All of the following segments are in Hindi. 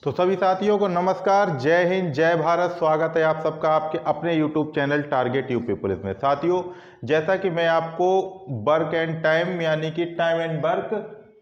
तो सभी साथियों को नमस्कार, जय हिंद, जय भारत। स्वागत है आप सबका आपके अपने YouTube channel target UP police में। साथियों, जैसा कि मैं आपको वर्क एंड टाइम यानी कि टाइम एंड वर्क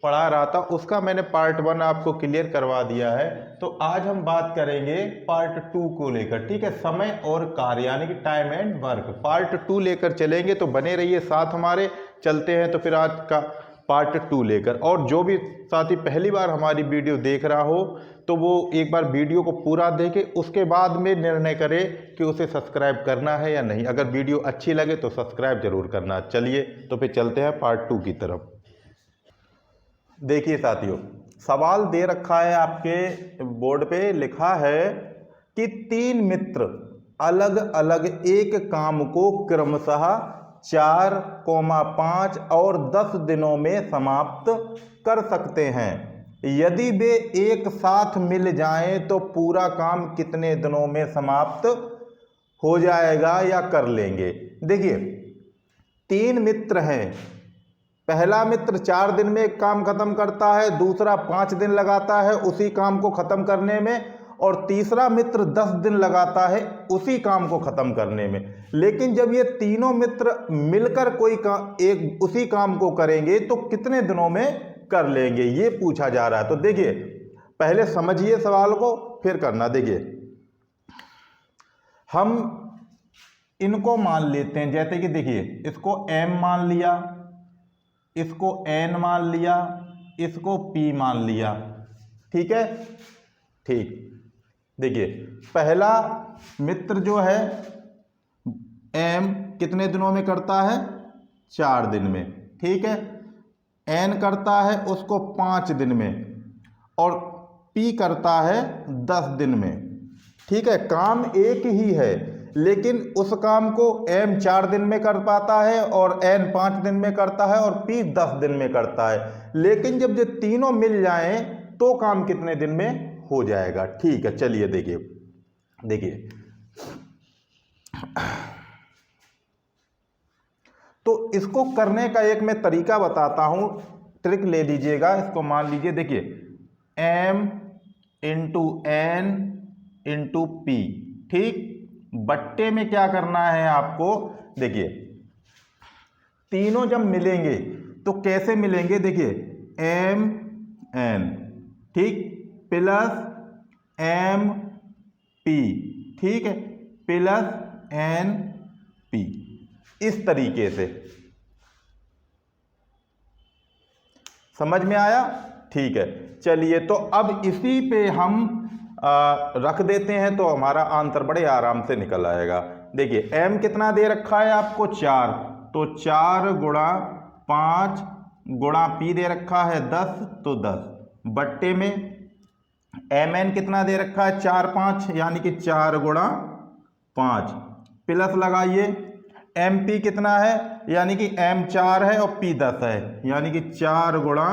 पढ़ा रहा था, उसका मैंने पार्ट 1 आपको क्लियर करवा दिया है। तो आज हम बात करेंगे पार्ट 2 को लेकर। ठीक है, समय और कार्य यानी कि टाइम एंड वर्क पार्ट 2 लेकर चलेंगे। तो बने रहिए साथ हमारे। चलते हैं तो फिर आज का पार्ट 2 लेकर। और जो भी साथी पहली बार हमारी वीडियो देख रहा हो तो वो एक बार वीडियो को पूरा देखे, उसके बाद में निर्णय करे कि उसे सब्सक्राइब करना है या नहीं। अगर वीडियो अच्छी लगे तो सब्सक्राइब जरूर करना। चलिए तो फिर चलते हैं पार्ट 2 की तरफ। देखिए साथियों, सवाल दे रखा है आपके बोर्ड पे, लिखा है कि 3 मित्र अलग अलग एक काम को क्रमशः 4, 5 और 10 दिनों में समाप्त कर सकते हैं। यदि वे एक साथ मिल जाएं तो पूरा काम कितने दिनों में समाप्त हो जाएगा या कर लेंगे। देखिए, 3 मित्र हैं। पहला मित्र 4 दिन में एक काम खत्म करता है, दूसरा 5 दिन लगाता है उसी काम को खत्म करने में, और तीसरा मित्र 10 दिन लगाता है उसी काम को खत्म करने में। लेकिन जब ये तीनों मित्र मिलकर कोई एक उसी काम को करेंगे तो कितने दिनों में कर लेंगे, ये पूछा जा रहा है। तो देखिए, पहले समझिए सवाल को फिर करना। देखिए, हम इनको मान लेते हैं, जैसे कि देखिए, इसको m मान लिया, इसको n मान लिया, इसको p मान लिया। ठीक है, ठीक। देखिए, पहला मित्र जो है m कितने दिनों में करता है, 4 दिन में। ठीक है, n करता है उसको 5 दिन में, और p करता है 10 दिन में। ठीक है, काम एक ही है, लेकिन उस काम को m 4 दिन में कर पाता है और n 5 दिन में करता है और p 10 दिन में करता है। लेकिन जब ये तीनों मिल जाएं तो काम कितने दिन में हो जाएगा। ठीक है, चलिए देखिए। देखिए, तो इसको करने का एक मैं तरीका बताता हूं, ट्रिक ले लीजिएगा। इसको मान लीजिए, देखिए, m into n into p। ठीक, बट्टे में क्या करना है आपको। देखिए, तीनों जब मिलेंगे तो कैसे मिलेंगे। देखिए, m n, ठीक, प्लस m p, ठीक है, प्लस n p, इस तरीके से। समझ में आया। ठीक है, चलिए तो अब इसी पे हम रख देते हैं तो हमारा आंसर बड़े आराम से निकल आएगा। देखिए, m कितना दे रखा है आपको, 4, तो 4 गुणा 5 गुणा p दे रखा है 10, तो 10 बट्टे में mn कितना दे रखा है, 4, 5 यानी कि 4 गुणा 5, प्लस लगाइए mp कितना है, यानी कि m 4 है और p 10 है, यानी कि 4 गुणा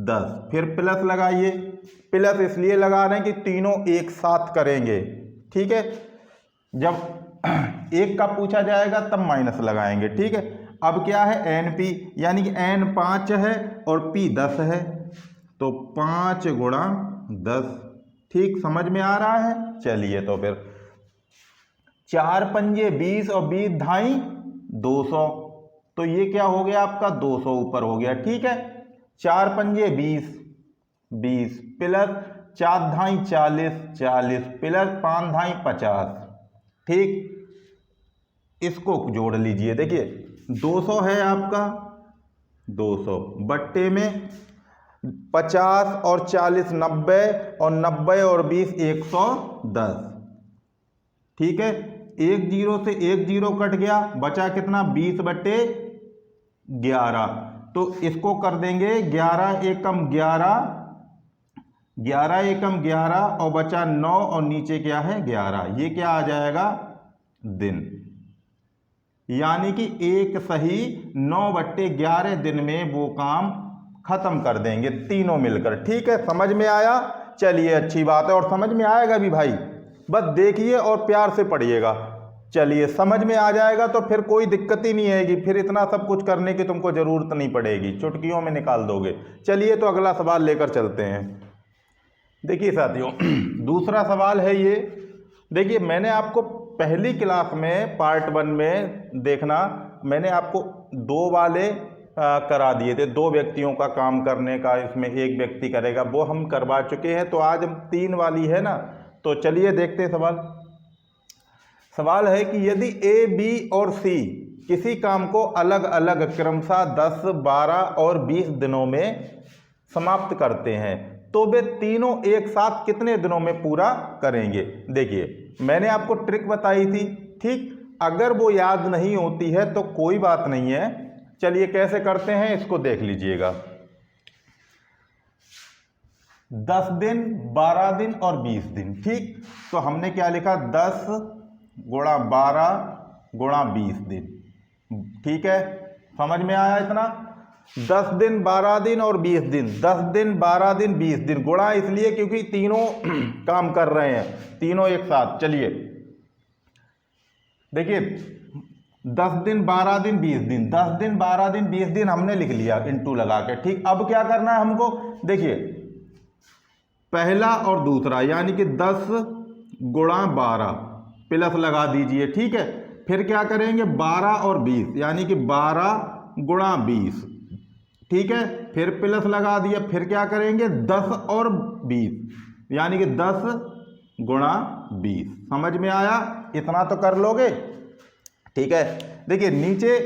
10, फिर प्लस लगाइए। प्लस इसलिए लगा रहे हैं कि तीनों एक साथ करेंगे। ठीक है, जब एक का पूछा जाएगा तब माइनस लगाएंगे। ठीक है, अब क्या है, np यानी कि n 5 है और p 10 है, तो 5 गुणा 10। ठीक, समझ में आ रहा है। चलिए तो फिर 4 पंजे 20 और 20 ढाई 200, तो ये क्या हो गया आपका, 200 ऊपर हो गया। ठीक है, 4 पंजे 20 20 प्लस 4 ढाई 40 40 प्लस 5 ढाई 50। ठीक, इसको जोड़ लीजिए। देखिए, 200 है आपका, 200 बट्टे में 50 और 40 90, और 90 और 20 110। ठीक है, एक जीरो से एक जीरो कट गया, बचा कितना, 20 बट्टे 11। तो इसको कर देंगे 11 एकम 11, 11 एकम 11, और बचा 9 और नीचे क्या है 11। ये क्या आ जाएगा, दिन। यानी कि एक सही 9/11 दिन में वो काम खत्म कर देंगे तीनों मिलकर। ठीक है, समझ में आया। चलिए, अच्छी बात है, और समझ में आएगा भी भाई, बस देखिए और प्यार से पढ़िएगा। चलिए, समझ में आ जाएगा तो फिर कोई दिक्कत ही नहीं आएगी, फिर इतना सब कुछ करने की तुमको जरूरत नहीं पड़ेगी, चुटकियों में निकाल दोगे। चलिए तो अगला सवाल लेकर चलते हैं। देखिए साथियों, दूसरा सवाल है ये। देखिए मैंने आपको पहली क्लास में पार्ट 1 में देखना, मैंने आपको 2 वाले करा दिए थे, 2 व्यक्तियों का काम करने का, इसमें एक व्यक्ति करेगा, वो हम करवा चुके हैं। तो आज हम 3 वाली है ना, तो चलिए देखते हैं सवाल। सवाल है कि यदि ए, बी और सी किसी काम को अलग अलग क्रमशः 10, 12 और 20 दिनों में समाप्त करते हैं तो वे तीनों एक साथ कितने दिनों में पूरा करेंगे। देखिए मैंने आपको ट्रिक बताई थी, ठीक। अगर वो याद नहीं होती है तो कोई बात नहीं है, चलिए कैसे करते हैं इसको देख लीजिएगा। 10 दिन, 12 दिन और 20 दिन, ठीक। तो हमने क्या लिखा, 10 गुणा 12 गुणा 20 दिन, ठीक है। समझ में आया इतना। 10 दिन, 12 दिन और 20 दिन, 10 दिन, 12 दिन, 20 दिन, गुणा इसलिए क्योंकि तीनों काम कर रहे हैं, तीनों एक साथ। चलिए देखिए 10 दिन, 12 दिन, 20 दिन, 10 दिन, 12 दिन, 20 दिन हमने लिख लिया इंटू लगा के, ठीक। अब क्या करना है हमको, देखिए पहला और दूसरा यानी कि 10 गुणा 12 प्लस लगा दीजिए, ठीक है। फिर क्या करेंगे 12 और 20 यानी कि 12 गुणा 20, ठीक है। फिर प्लस लगा दिया, फिर क्या करेंगे 10 और 20 यानी कि 10 गुणा 20। समझ में आया, इतना तो कर लोगे, ठीक है। देखिए नीचे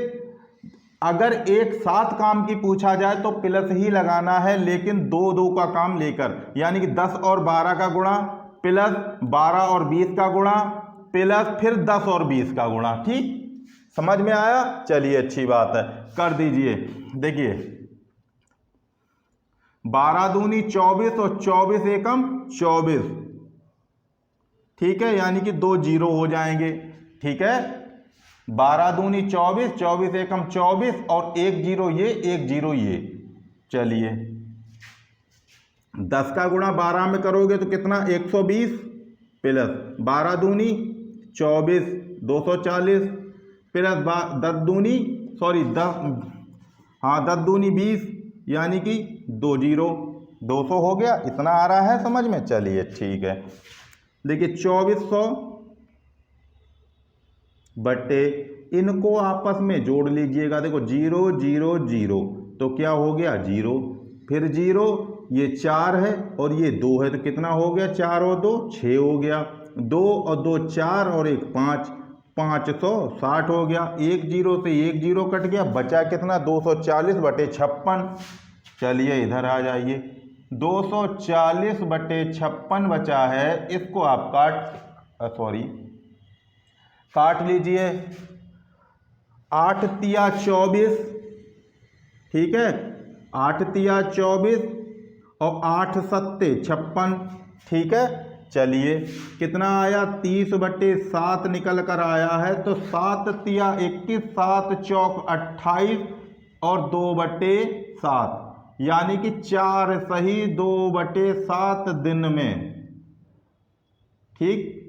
अगर एक साथ काम की पूछा जाए तो प्लस ही लगाना है, लेकिन 2 का काम लेकर, यानी कि 10 और 12 का गुणा प्लस 12 और 20 का गुणा प्लस फिर 10 और 20 का गुणा, ठीक। समझ में आया, चलिए अच्छी बात है, कर दीजिए। देखिए 12 दूनी 24 और 24 एकम 24, ठीक है, यानी कि 2 जीरो हो जाएंगे, ठीक है। 12 दूनी 24, 24 एकम 24 और 1 जीरो ये, 1 जीरो ये। चलिए 10 का गुणा 12 में करोगे तो कितना 120 प्लस 12 दूनी 24 240 प्लस 10 दूनी 20 यानी कि 2 जीरो, 200 हो गया। इतना आ रहा है समझ में, चलिए ठीक है। देखिए 2400 बट्टे, इनको आपस में जोड़ लीजिएगा, देखो 0 0 0 तो क्या हो गया 0, फिर 0, ये 4 है और ये 2 है तो कितना हो गया 4 और 2 6 हो गया, 2 और 2 4 और 1 5, 560 हो गया। 1 जीरो से 1 जीरो कट गया, बचा कितना 240 बटे 56। चलिए इधर आ जाइए, 240 बटे 56 बचा है, इसको आप काट लीजिए। 8 तिया 24, ठीक है, 8 तिया 24 और 8 सत्ते 56, ठीक है। चलिए कितना आया 30 बटे 7 निकल कर आया है, तो 7 तिया 21, 7 चौक 28 और 2 बटे 7 यानी कि 4 सही 2 बटे 7 दिन में, ठीक,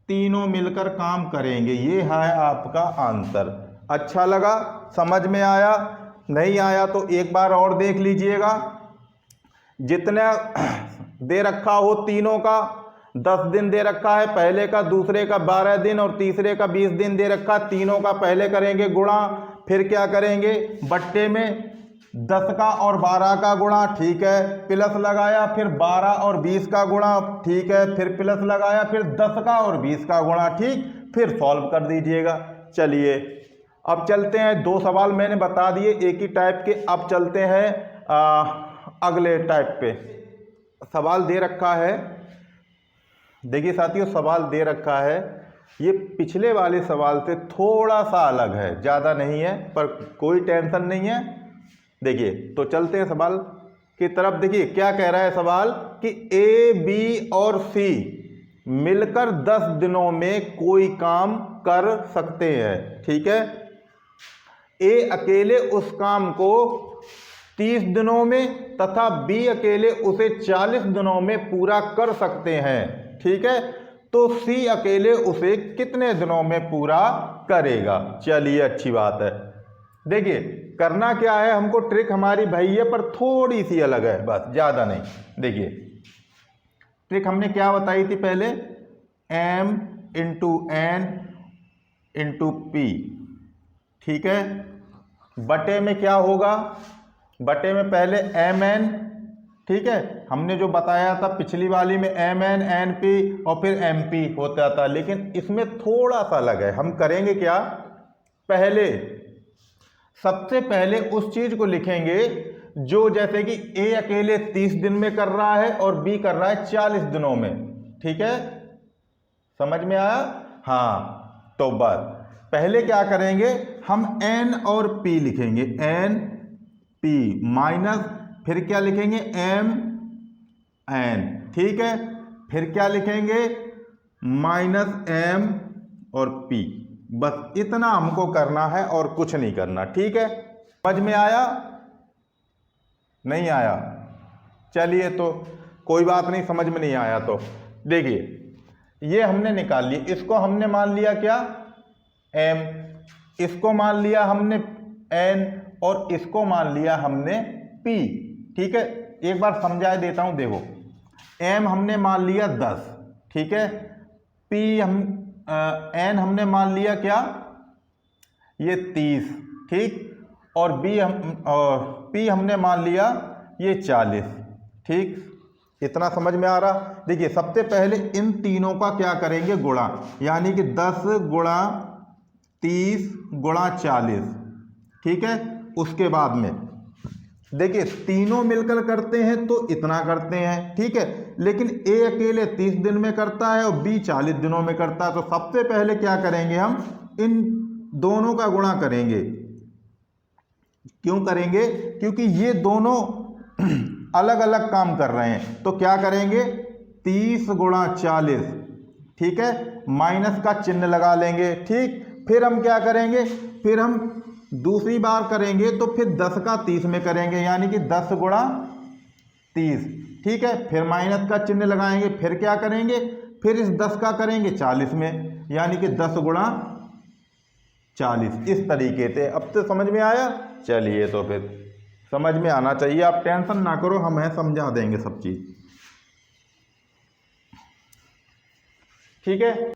तीनों मिलकर काम करेंगे। ये है आपका आंसर। अच्छा लगा, समझ में आया, नहीं आया तो एक बार और देख लीजिएगा। जितना दे रखा हो तीनों का 10 दिन दे रखा है, पहले का, दूसरे का 12 दिन और तीसरे का 20 दिन दे रखा, तीनों का पहले करेंगे गुणा, फिर क्या करेंगे बट्टे में 10 का और 12 का गुणा, ठीक है, प्लस लगाया, फिर 12 और 20 का गुणा, ठीक है, फिर प्लस लगाया, फिर 10 का और 20 का गुणा, ठीक, फिर सॉल्व कर दीजिएगा। चलिए अब चलते हैं, 2 सवाल मैंने बता दिए एक ही टाइप के। अब चलते हैं अगले टाइप पे। सवाल दे रखा है, देखिए साथियों सवाल दे रखा है, ये पिछले वाले सवाल से थोड़ा सा अलग है, ज़्यादा नहीं है, पर कोई टेंशन नहीं है। देखिए तो चलते हैं सवाल की तरफ। देखिए क्या कह रहा है सवाल कि ए, बी और सी मिलकर 10 दिनों में कोई काम कर सकते हैं, ठीक है। ए अकेले उस काम को 30 दिनों में तथा बी अकेले उसे 40 दिनों में पूरा कर सकते हैं, ठीक है। तो सी अकेले उसे कितने दिनों में पूरा करेगा। चलिए अच्छी बात है। देखिए करना क्या है हमको, ट्रिक हमारी भाई है पर थोड़ी सी अलग है, बस ज़्यादा नहीं। देखिए ट्रिक हमने क्या बताई थी पहले, m into N into P, ठीक है। बटे में क्या होगा, बटे में पहले एम एन, ठीक है, हमने जो बताया था पिछली वाली में एम एन एन पी और फिर एम पी होता था, लेकिन इसमें थोड़ा सा अलग है। हम करेंगे क्या, पहले सबसे पहले उस चीज को लिखेंगे जो जैसे कि ए अकेले 30 दिन में कर रहा है और बी कर रहा है 40 दिनों में, ठीक है, समझ में आया। हाँ, तो बस पहले क्या करेंगे, हम एन और पी लिखेंगे, एन पी माइनस फिर क्या लिखेंगे, एम एन, ठीक है, फिर क्या लिखेंगे, माइनस एम और पी। बस इतना हमको करना है और कुछ नहीं करना, ठीक है। समझ में आया, नहीं आया, चलिए तो कोई बात नहीं, समझ में नहीं आया तो देखिए ये हमने निकाल लिया, इसको हमने मान लिया क्या, m, इसको मान लिया हमने n और इसको मान लिया हमने p, ठीक है। एक बार समझा देता हूं, देखो m हमने मान लिया 10, ठीक है, p n हमने मान लिया क्या, ये 30, ठीक, और p हमने मान लिया ये 40, ठीक, इतना समझ में आ रहा। देखिए सबसे पहले इन तीनों का क्या करेंगे, गुणा, यानी कि 10 गुणा 30 गुणा 40, ठीक है। उसके बाद में देखिए तीनों मिलकर करते हैं तो इतना करते हैं, ठीक है, लेकिन ए अकेले 30 दिन में करता है और बी 40 दिनों में करता है, तो सबसे पहले क्या करेंगे, हम इन दोनों का गुणा करेंगे। क्यों करेंगे, क्योंकि ये दोनों अलग अलग काम कर रहे हैं, तो क्या करेंगे, 30 गुणा 40, ठीक है, माइनस का चिन्ह लगा लेंगे, ठीक। फिर हम क्या करेंगे, फिर हम दूसरी बार करेंगे तो फिर 10 का 30 में करेंगे, यानी कि 10 गुणा 30, ठीक है, फिर माइनस का चिन्ह लगाएंगे, फिर क्या करेंगे, फिर इस 10 का करेंगे 40 में, यानी कि 10 गुणा 40, इस तरीके से। अब तो समझ में आया, चलिए तो फिर समझ में आना चाहिए, आप टेंशन ना करो, हम हैं समझा देंगे सब चीज, ठीक है,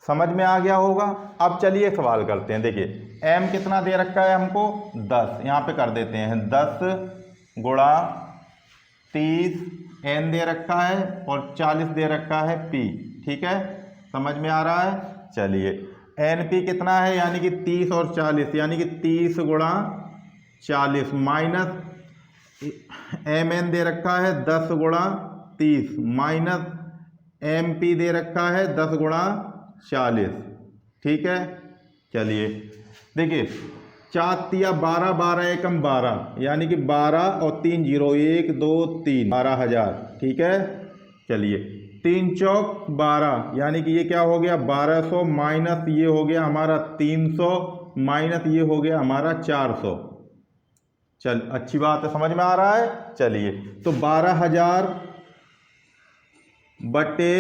समझ में आ गया होगा। अब चलिए सवाल करते हैं, देखिए m कितना दे रखा है हमको, 10, यहाँ पे कर देते हैं 10 गुणा 30, n दे रखा है और 40 दे रखा है p, ठीक है, समझ में आ रहा है। चलिए np कितना है, यानी कि 30 और 40, यानी कि 30 गुणा 40 माइनस mn दे रखा है 10 गुणा 30 माइनस mp दे रखा है 10 गुणा 40, ठीक है। चलिए देखिए 4 तिया 12, 12 एकम 12, यानी कि 12 और 3 0, 1 2 3, 12,000, ठीक है। चलिए 3 चौक 12, यानी कि ये क्या हो गया, 1200 माइनस ये हो गया हमारा 300 माइनस ये हो गया हमारा 400। चल अच्छी बात है, समझ में आ रहा है। चलिए तो 12,000 बटे,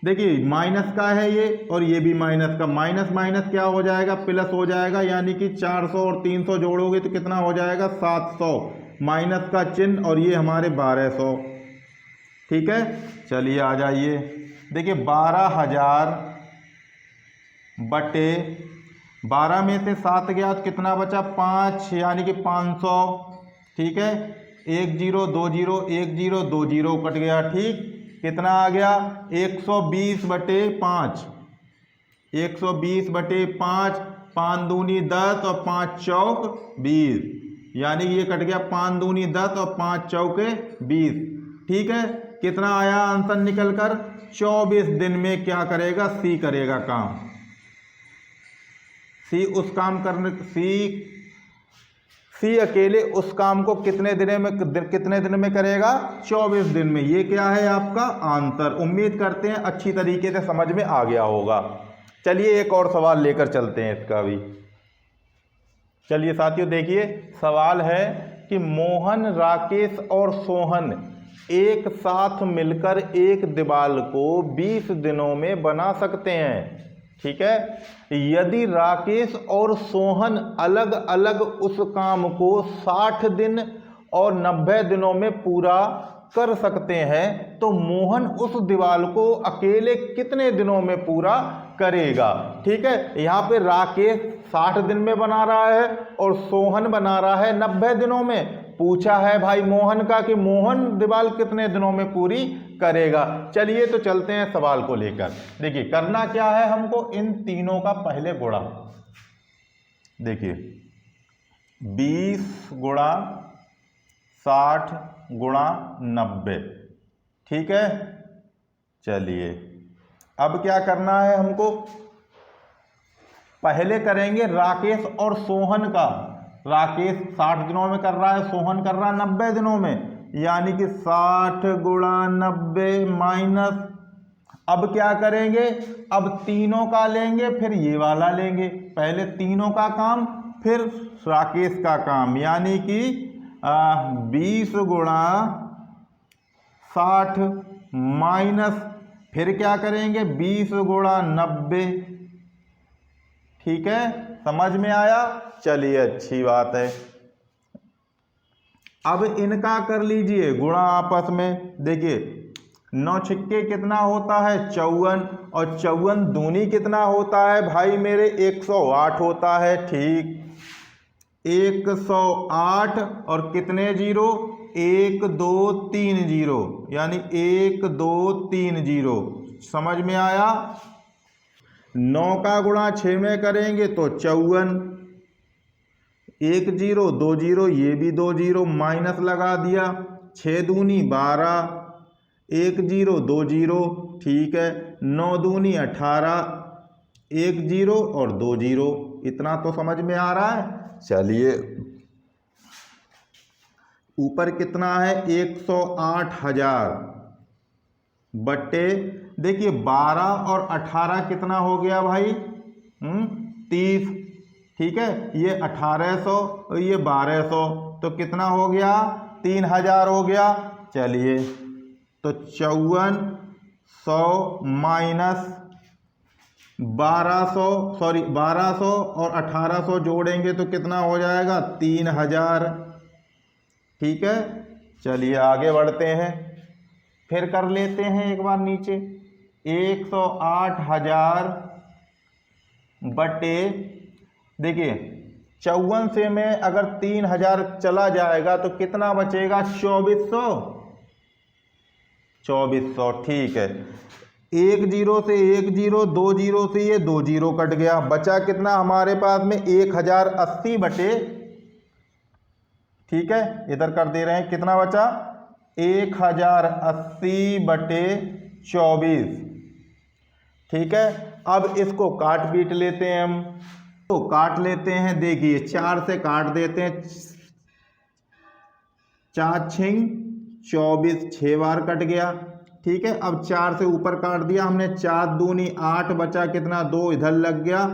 देखिए माइनस का है ये और ये भी माइनस का, माइनस माइनस क्या हो जाएगा, प्लस हो जाएगा, यानी कि 400 और 300 जोड़ोगे तो कितना हो जाएगा, 700, माइनस का चिन्ह और ये हमारे 1200, ठीक है। चलिए आ जाइए, देखिए 12,000 बटे 12 में से 7 गया तो कितना बचा, 5, यानी कि 500, ठीक है, 1 0 2 0 1 0 2 0 कट गया, ठीक, कितना आ गया, 120 बटे 5, 120 बटे 5, 5 दूनी 10 और 5 चौक 20, यानी ये कट गया 5 दूनी 10 और 5 चौके 20, ठीक है। कितना आया आंसर निकल कर, 24 दिन में क्या करेगा, सी करेगा काम, सी उस काम करने, सी अकेले उस काम को कितने दिन में करेगा, 24 दिन में। ये क्या है आपका आंसर। उम्मीद करते हैं अच्छी तरीके से समझ में आ गया होगा। चलिए एक और सवाल लेकर चलते हैं इसका भी। चलिए साथियों देखिए, सवाल है कि मोहन, राकेश और सोहन एक साथ मिलकर एक दीवार को 20 दिनों में बना सकते हैं, ठीक है। यदि राकेश और सोहन अलग अलग उस काम को 60 दिन और 90 दिनों में पूरा कर सकते हैं तो मोहन उस दीवार को अकेले कितने दिनों में पूरा करेगा। ठीक है, यहाँ पे राकेश 60 दिन में बना रहा है और सोहन बना रहा है 90 दिनों में। पूछा है भाई मोहन का कि मोहन दीवार कितने दिनों में पूरी करेगा। चलिए तो चलते हैं सवाल को लेकर। देखिए करना क्या है हमको, इन तीनों का पहले गुणा। देखिए 20 गुणा 60 गुणा 90। ठीक है, चलिए अब क्या करना है हमको, पहले करेंगे राकेश और सोहन का। राकेश 60 दिनों में कर रहा है, सोहन कर रहा है 90 दिनों में, यानी कि 60 गुणा 90 माइनस, अब क्या करेंगे, अब तीनों का लेंगे फिर ये वाला लेंगे। पहले तीनों का काम फिर राकेश का काम, यानी कि 20 गुणा 60 माइनस फिर क्या करेंगे 20 गुणा 90। ठीक है, समझ में आया। चलिए अच्छी बात है। अब इनका कर लीजिए गुणा आपस में। देखिए 9 छिक्के कितना होता है 54, और 54 दूनी कितना होता है भाई मेरे 108 होता है। ठीक, 108 और कितने जीरो, 1 2 3 जीरो, यानी 1 2 3 जीरो। समझ में आया। 9 का गुणा 6 में करेंगे तो 54, 1 जीरो 2 जीरो, ये भी 2 जीरो, माइनस लगा दिया, 6 दूनी 12, 1 जीरो 2 जीरो। ठीक है, 9 दूनी 18, 1 जीरो और 2 जीरो। इतना तो समझ में आ रहा है। चलिए ऊपर कितना है 108,000 बट्टे, देखिए 12 और 18 कितना हो गया भाई 30। ठीक है, ये 1800 और ये 1200, तो कितना हो गया 3000 हो गया। चलिए तो 5400 माइनस 1200 और 1800 जोड़ेंगे तो कितना हो जाएगा 3000। ठीक है, चलिए आगे बढ़ते हैं, फिर कर लेते हैं एक बार नीचे। 108,000 बटे, देखिए 54 से में अगर 3000 चला जाएगा तो कितना बचेगा 2400। ठीक है, 1 जीरो से 1 जीरो, 2 जीरो से ये 2 जीरो कट गया, बचा कितना हमारे पास में 1080 बटे, ठीक है इधर कर दे रहे हैं, कितना बचा 1080 बटे 24। ठीक है, अब इसको काट पीट लेते हैं हम, तो काट लेते हैं। देखिए 4 से काट देते हैं, 4 छिंग 24, 6 बार कट गया। ठीक है, अब 4 से ऊपर काट दिया हमने, 4 दूनी 8, बचा कितना 2 इधर लग गया,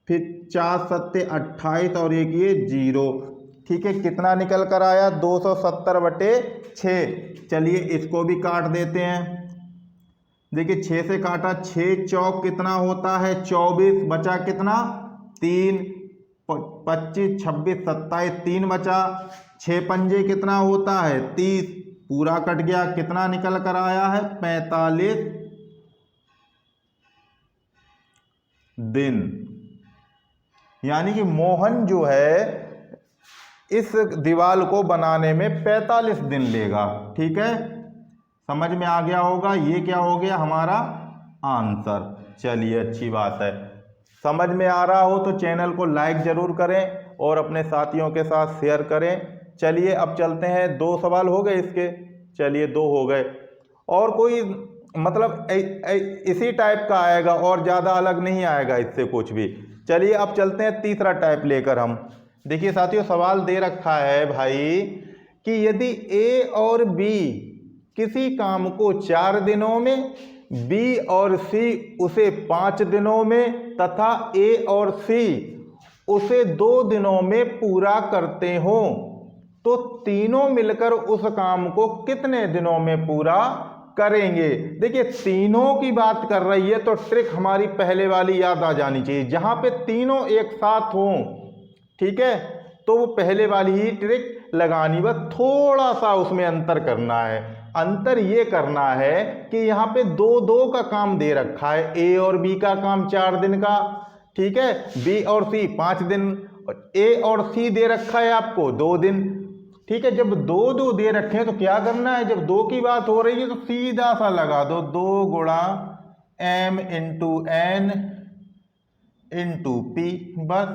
फिर 4 सत्ते 28 और एक ये 0। ठीक है, कितना निकल कर आया 270 बटे 6। चलिए इसको भी काट देते हैं। देखिए 6 से काटा, 6 चौक कितना होता है 24, बचा कितना 3, 25 26 27, 3 बचा, 6 पंजे कितना होता है 30, पूरा कट गया, कितना निकल कर आया है 45 दिन। यानी कि मोहन जो है इस दीवार को बनाने में 45 दिन लेगा। ठीक है, समझ में आ गया होगा। ये क्या हो गया हमारा आंसर। चलिए अच्छी बात है। समझ में आ रहा हो तो चैनल को लाइक ज़रूर करें और अपने साथियों के साथ शेयर करें। चलिए अब चलते हैं, 2 सवाल हो गए इसके, चलिए 2 हो गए, और कोई मतलब इसी टाइप का आएगा और ज़्यादा अलग नहीं आएगा इससे कुछ भी। चलिए अब चलते हैं तीसरा टाइप लेकर हम। देखिए साथियों सवाल दे रखा है भाई कि यदि ए और बी किसी काम को 4 दिनों में, बी और सी उसे 5 दिनों में तथा ए और सी उसे 2 दिनों में पूरा करते हो, तो तीनों मिलकर उस काम को कितने दिनों में पूरा करेंगे। देखिए तीनों की बात कर रही है तो ट्रिक हमारी पहले वाली याद आ जानी चाहिए, जहां पे तीनों एक साथ हों। ठीक है, तो वो पहले वाली ही ट्रिक लगानी, बस थोड़ा सा उसमें अंतर करना है। अंतर ये करना है कि यहाँ पे 2-2 का काम दे रखा है, ए और बी का काम 4 दिन का, ठीक है, बी और सी 5 दिन, ए और सी दे रखा है आपको 2 दिन, ठीक है। जब 2-2 दे रखे हैं तो क्या करना है, जब 2 की बात हो रही है तो सीधा सा लगा दो, 2 गुणा m into n into P, बस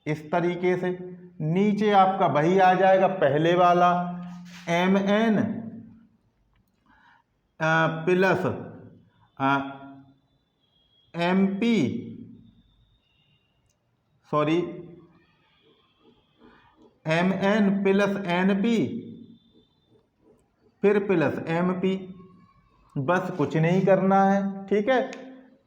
इस तरीके से। नीचे आपका वही आ जाएगा पहले वाला, M N plus M P, sorry M N plus N P फिर प्लस एम पी, बस कुछ नहीं करना है, ठीक है।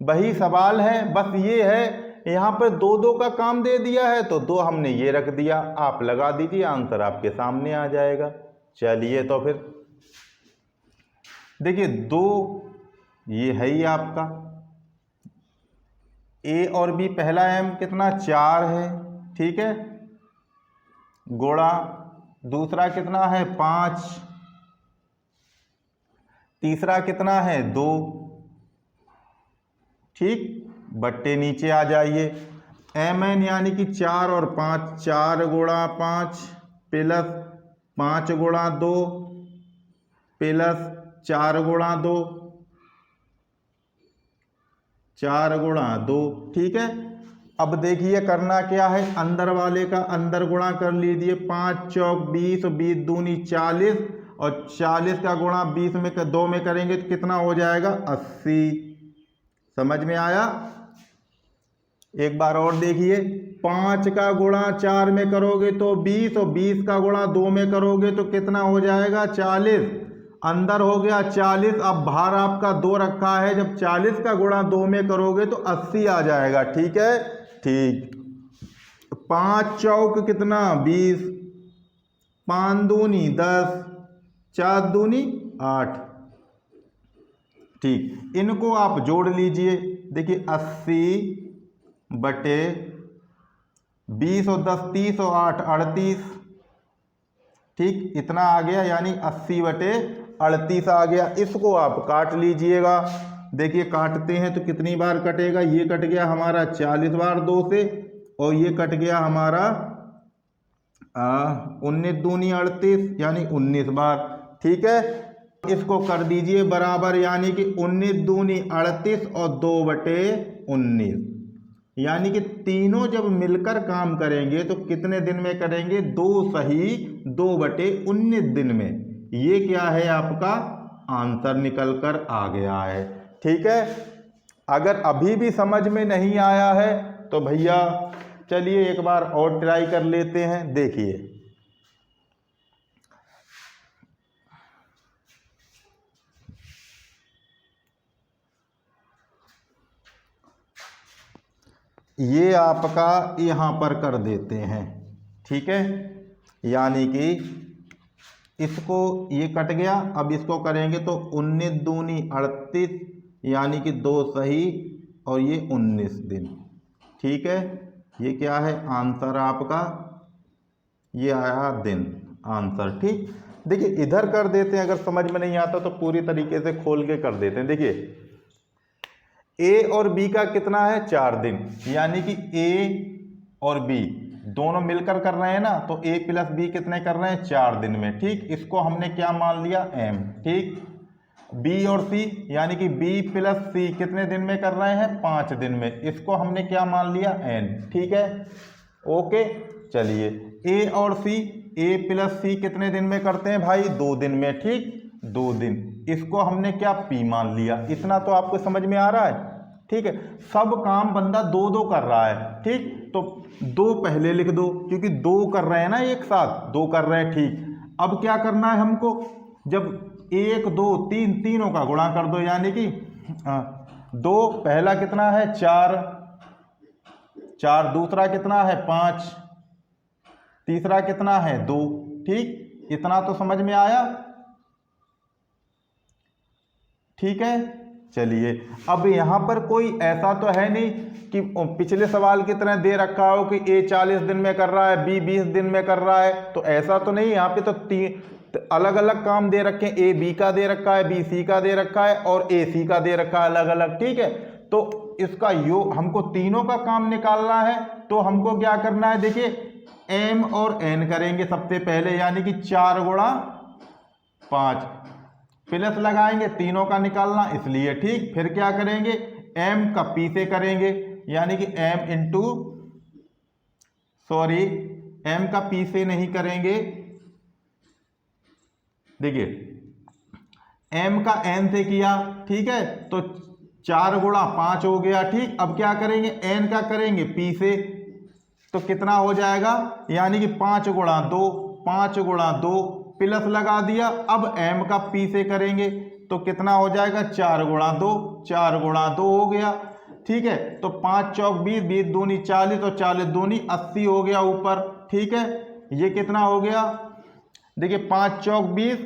वही सवाल है, बस ये है यहाँ पर 2-2 का काम दे दिया है तो 2 हमने ये रख दिया, आप लगा दीजिए, आंसर आपके सामने आ जाएगा। चलिए तो फिर देखिए 2 ये है ही आपका, ए और बी पहला एम कितना 4 है, ठीक है, गुणा दूसरा कितना है 5, तीसरा कितना है 2, ठीक, बट्टे नीचे आ जाइए, एम एन यानी कि 4 और 5, 4 गुणा 5 प्लस 5 गुणा 2 प्लस 4 गुणा 2, 4 गुणा 2, ठीक है। अब देखिए करना क्या है, अंदर वाले का अंदर गुणा कर लीजिए, 5 चौक 20, 20 दूनी 40 और 40 का गुणा 20 में 2 में करेंगे तो कितना हो जाएगा 80। समझ में आया? एक बार और देखिए, 5 का गुणा 4 में करोगे तो 20 और 20 का गुणा 2 में करोगे तो कितना हो जाएगा 40, अंदर हो गया 40, अब बाहर आपका 2 रखा है, जब 40 का गुणा 2 में करोगे तो 80 आ जाएगा, ठीक है, ठीक। 5 चौक कितना 20, 5 दूनी 10, 4 दूनी 8, ठीक, इनको आप जोड़ लीजिए, देखिए 80 बटे 20 और 10 30 और 8 38, ठीक, इतना आ गया, यानी 80 बटे 38 आ गया। इसको आप काट लीजिएगा, देखिए काटते हैं तो कितनी बार कटेगा, ये कट गया हमारा 40 बार 2 से, और ये कट गया हमारा 19 दूनी 38 यानी 19 बार, ठीक है। इसको कर दीजिए बराबर, यानी कि 19 दूनी 38 और 2 बटे 19, यानी कि तीनों जब मिलकर काम करेंगे तो कितने दिन में करेंगे, 2 सही 2 बटे 19 दिन में। ये क्या है आपका आंसर निकल कर आ गया है, ठीक है। अगर अभी भी समझ में नहीं आया है तो भैया चलिए एक बार और ट्राई कर लेते हैं। देखिए ये आपका यहाँ पर कर देते हैं, ठीक है, यानी कि इसको ये कट गया, अब इसको करेंगे तो 19 दूनी 38 यानी कि 2 सही और ये 19 दिन, ठीक है। ये क्या है आंसर आपका, ये आया दिन आंसर, ठीक। देखिए इधर कर देते हैं, अगर समझ में नहीं आता तो पूरी तरीके से खोल के कर देते हैं। देखिए ए और बी का कितना है 4 दिन, यानी कि ए और बी दोनों मिलकर कर रहे हैं ना, तो ए प्लस बी कितने कर रहे हैं 4 दिन में, ठीक। इसको हमने क्या मान लिया एम, ठीक। बी और सी यानी कि बी प्लस सी कितने दिन में कर रहे हैं 5 दिन में, इसको हमने क्या मान लिया एन, ठीक है, ओके। चलिए ए और सी, ए प्लस सी कितने दिन में करते हैं भाई 2 दिन में, ठीक, 2 दिन, इसको हमने क्या पी मान लिया। इतना तो आपको समझ में आ रहा है, ठीक है। सब काम बंदा 2-2 कर रहा है, ठीक, तो 2 पहले लिख दो क्योंकि 2 कर रहे हैं ना एक साथ, 2 कर रहे हैं, ठीक। अब क्या करना है हमको, जब 1 2 3 तीनों का गुणा कर दो, यानी कि 2 पहला कितना है 4, 4 दूसरा कितना है 5, तीसरा कितना है 2, ठीक। इतना तो समझ में आया, ठीक है। चलिए अब यहाँ पर कोई ऐसा तो है नहीं कि पिछले सवाल की तरह दे रखा हो कि ए 40 दिन में कर रहा है, बी 20 दिन में कर रहा है, तो ऐसा तो नहीं। यहाँ पे तो तीन अलग अलग काम दे रखे हैं, ए बी का दे रखा है, बी सी का दे रखा है और ए सी का दे रखा है अलग अलग, ठीक है। तो इसका योग हमको तीनों का काम निकालना है, तो हमको क्या करना है, देखिए एम और एन करेंगे सबसे पहले, यानी कि 4 गुणा 5 प्लस लगाएंगे, तीनों का निकालना इसलिए, ठीक। फिर क्या करेंगे, एम का पी से करेंगे, यानी कि एम इंटू, सॉरी एम का पी से नहीं करेंगे, देखिए एम का एन से किया, ठीक है, तो 4 गुणा 5 हो गया, ठीक। अब क्या करेंगे, एन का करेंगे पी से, तो कितना हो जाएगा, यानी कि 5 गुणा 2, 5 गुणा 2 प्लस लगा दिया। अब एम का पी से करेंगे तो कितना हो जाएगा, 4 गुणा 2, 4 गुणा 2 हो गया, ठीक है। तो 5 चौक 20, 20 दूनी 40 और 40 दूनी 80 हो गया ऊपर, ठीक है। ये कितना हो गया, देखिए 5 चौक 20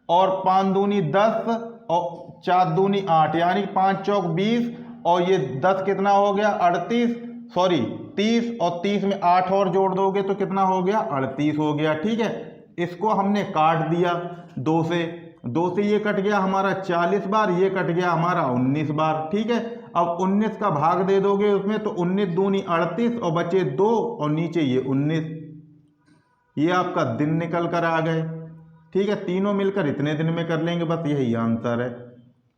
और 5 दूनी 10 और 4 दूनी 8, यानी 5 चौक 20 और ये 10 कितना हो गया, 38, सॉरी 30, और 30 में 8 और जोड़ दोगे तो कितना हो गया, 38 हो गया, ठीक है। इसको हमने काट दिया 2 से ये कट गया हमारा 40 बार, ये कट गया हमारा 19 बार, ठीक है। अब 19 का भाग दे दोगे उसमें, तो 19 दूनी 38 और बचे 2 और नीचे ये 19, ये आपका दिन निकल कर आ गए, ठीक है। तीनों मिलकर इतने दिन में कर लेंगे, बस यही आंसर है,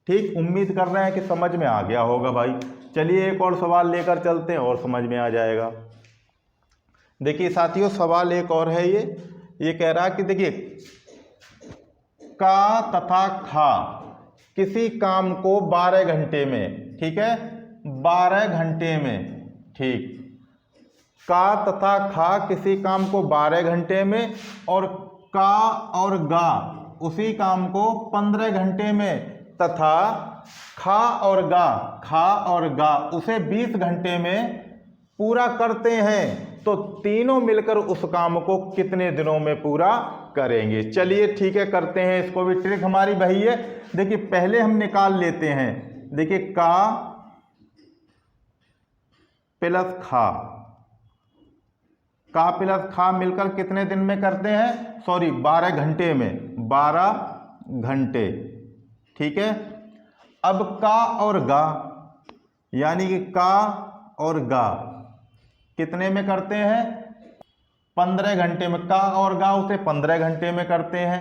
ठीक। उम्मीद कर रहे हैं कि समझ में आ गया होगा भाई। चलिए एक और सवाल लेकर चलते हैं और समझ में आ जाएगा। देखिए साथियों, सवाल एक और है, ये कह रहा है कि देखिए का तथा खा किसी काम को 12 घंटे में, ठीक है, 12 घंटे में, ठीक। का तथा खा किसी काम को 12 घंटे में और का और गा उसी काम को 15 घंटे में, तथा खा और गा उसे 20 घंटे में पूरा करते हैं, तो तीनों मिलकर उस काम को कितने दिनों में पूरा करेंगे। चलिए ठीक है, करते हैं इसको भी। ट्रिक हमारी वही है, देखिए पहले हम निकाल लेते हैं, देखिए का प्लस खा मिलकर कितने दिन में करते हैं, सॉरी 12 घंटे में, 12 घंटे, ठीक है। अब का और गा, यानी कि का और गा कितने में करते हैं, 15 घंटे में। का और गा उसे 15 घंटे में करते हैं,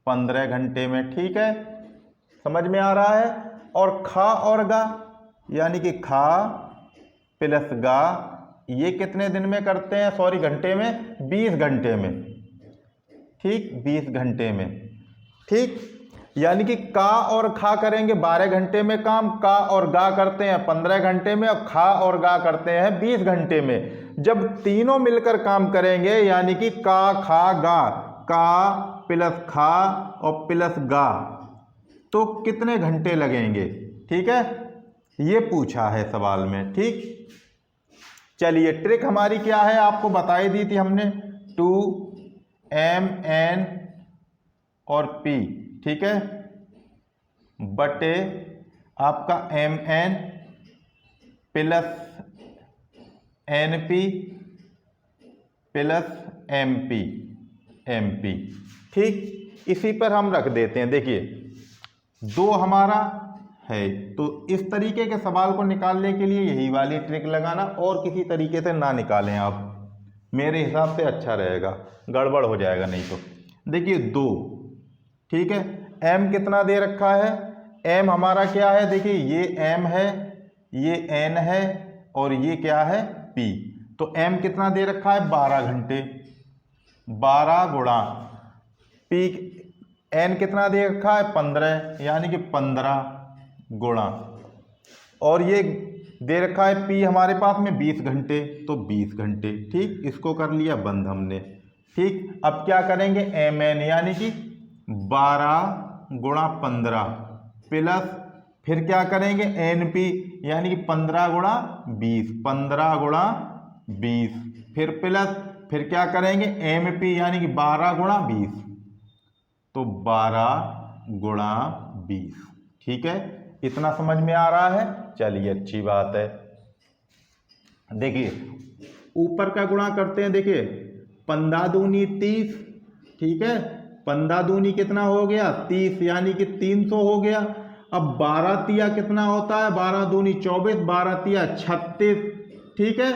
15 घंटे में, ठीक है, समझ में आ रहा है। और खा और गा, यानी कि खा प्लस गा, ये कितने दिन में करते हैं, सॉरी घंटे में, 20 घंटे में, ठीक, 20 घंटे में, ठीक। यानी कि का और खा करेंगे 12 घंटे में काम, का और गा करते हैं 15 घंटे में, और खा और गा करते हैं 20 घंटे में। जब तीनों मिलकर काम करेंगे, यानी कि का खा गा, का प्लस खा और प्लस गा, तो कितने घंटे लगेंगे, ठीक है, ये पूछा है सवाल में, ठीक। चलिए ट्रिक हमारी क्या है, आपको बताई दी थी हमने, 2mn और p, ठीक है, बटे आपका mn plus np plus mp, ठीक। इसी पर हम रख देते हैं, देखिए 2 हमारा है, तो इस तरीके के सवाल को निकालने के लिए यही वाली ट्रिक लगाना, और किसी तरीके से ना निकालें आप, मेरे हिसाब से अच्छा रहेगा, गड़बड़ हो जाएगा नहीं तो। देखिए 2, ठीक है, m कितना दे रखा है, m हमारा क्या है, देखिए ये m है, ये n है, और ये क्या है p। तो m कितना दे रखा है, 12 घंटे, 12 गुणा p, n कितना दे रखा है, 15, यानी कि 15 गुणा, और ये दे रखा है p हमारे पास में 20 घंटे, तो 20 घंटे, ठीक। इसको कर लिया बंद हमने, ठीक। अब क्या करेंगे, mn यानी कि 12 गुणा 15 प्लस, फिर क्या करेंगे np यानी कि 15 गुणा 20, 15 गुणा 20, फिर प्लस, फिर क्या करेंगे mp यानी कि 12 गुणा 20, तो 12 गुणा 20, ठीक है, इतना समझ में आ रहा है। चलिए अच्छी बात है। देखिए ऊपर का गुणा करते हैं। देखिए 15 दूनी 30, ठीक है, 15 दूनी कितना हो गया 30, यानी कि 300 हो गया। अब 12 तिया कितना होता है, 12 दूनी 24, 12 तिया 36, ठीक है,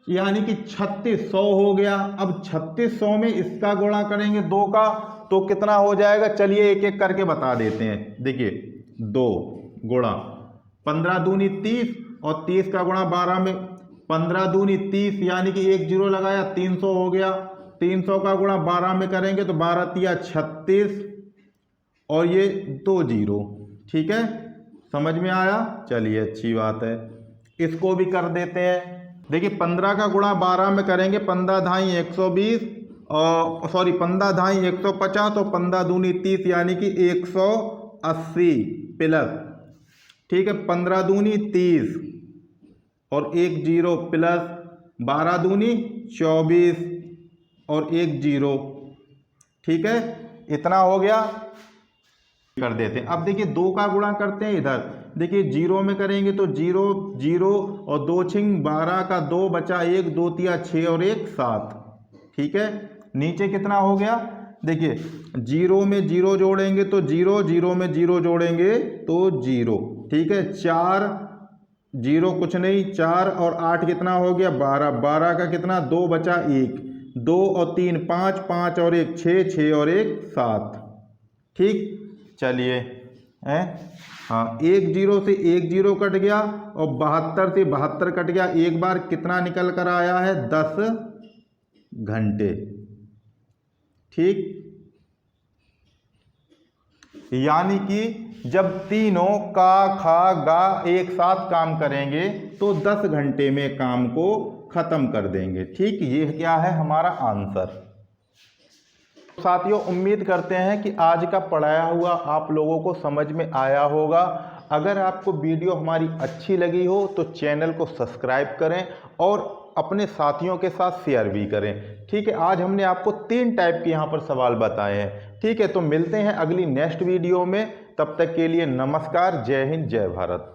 यानी कि 3600 हो गया। अब 3600 में इसका गुणा करेंगे 2 का तो कितना हो जाएगा, चलिए एक एक करके बता देते हैं। देखिए 2 गुणा 15 दूनी 30 और 30 का गुणा 12 में, 15 दूनी 30 यानी कि 1 जीरो लगाया 300 हो गया। 300 का गुणा 12 में करेंगे तो 12 तिया 36 और ये 2 जीरो, ठीक है, समझ में आया। चलिए अच्छी बात है, इसको भी कर देते हैं। देखिए 15 का गुणा 12 में करेंगे, 15 धाई 120 और 15 धाई 150 और 15 दूनी 30 यानी कि 180 प्लस, ठीक है, 15 दूनी 30 और 1 जीरो प्लस 12 दूनी 24 और 1 जीरो, ठीक है, इतना हो गया। कर देते हैं। अब देखिए 2 का गुणा करते हैं इधर। देखिए 0 में करेंगे तो 0 0 और 2 छिंग 12 का 2 बचा 1, 2 तिया 6 और 1 7, ठीक है। नीचे कितना हो गया, देखिए 0 में 0 जोड़ेंगे तो 0, 0 में 0 जोड़ेंगे तो 0, ठीक है। 4 0 कुछ नहीं, 4 और 8 कितना हो गया 12, 12 का कितना 2 बचा 1, 2 और 3 5, 5 और 1 6, 6 और 1 7, ठीक। चलिए हैं, हाँ 1 जीरो से 1 जीरो कट गया और 72 से 72 कट गया। एक बार कितना निकल कर आया है 10 घंटे, ठीक। यानी कि जब तीनों का खा गा एक साथ काम करेंगे तो 10 घंटे में काम को खत्म कर देंगे, ठीक। ये क्या है हमारा आंसर। साथियों उम्मीद करते हैं कि आज का पढ़ाया हुआ आप लोगों को समझ में आया होगा। अगर आपको वीडियो हमारी अच्छी लगी हो तो चैनल को सब्सक्राइब करें और अपने साथियों के साथ शेयर भी करें, ठीक है। आज हमने आपको 3 टाइप के यहाँ पर सवाल बताए हैं, ठीक है। तो मिलते हैं अगली नेक्स्ट वीडियो में, तब तक के लिए नमस्कार, जय हिंद, जय भारत।